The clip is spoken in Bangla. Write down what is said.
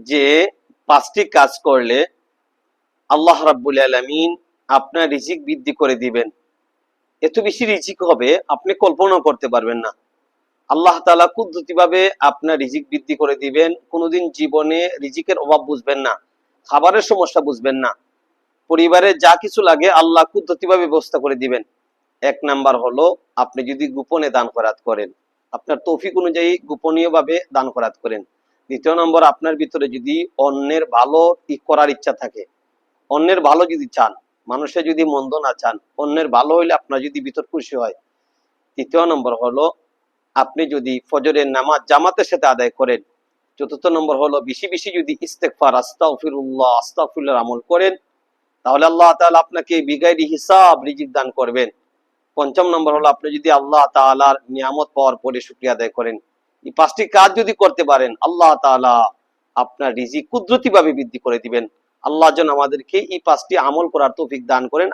যে 5টি কাজ করলে আল্লাহ রাব্বুল আলামিন আপনার রিজিক বৃদ্ধি করে দিবেন। এত বেশি রিজিক হবে আপনি কল্পনা করতে পারবেন না। আল্লাহ তাআলা কুদরতিভাবে আপনার রিজিক বৃদ্ধি করে দিবেন। কোনোদিন জীবনে রিজিকের অভাব বুঝবেন না, খাবারের সমস্যা বুঝবেন না। পরিবারে যা কিছু লাগে আল্লাহ কুদরতিভাবে ব্যবস্থা করে দিবেন। 1 নাম্বার হলো আপনি যদি গোপনে দান খয়রাত করেন, আপনার তৌফিক অনুযায়ী গোপনীয়ভাবে দান খয়রাত করেন। 2 নম্বর, আপনার ভিতরে যদি অন্যের ভালো করার ইচ্ছা থাকে, অন্যের ভালো যদি চান, মানুষের যদি মন্দ না চান, অন্যের ভালো হইলে আপনার যদি ভিতর খুশি হয়। 3 নম্বর হলো আপনি যদি ফজরের নামাজ জামাতের সাথে আদায় করেন। 4 নম্বর হলো বেশি বেশি যদি ইস্তেগফার, আস্তাগফিরুল্লাহ, আস্তাগফিরুল্লাহ আমল করেন, তাহলে আল্লাহ তাআলা আপনাকে বিগাইরি হিসাব রিজিক দান করবেন। 5 নম্বর হলো আপনি যদি আল্লাহ তাআলার নিয়ামত পাওয়ার পরে শুকরিয়া আদায় করেন। এই 5টি কাজ যদি করতে পারেন, আল্লাহ তাআলা আপনার রিজিক কুদরতিভাবে বৃদ্ধি করে দিবেন। আল্লাহ যেন আমাদেরকে এই 5টি আমল করার তৌফিক দান করেন।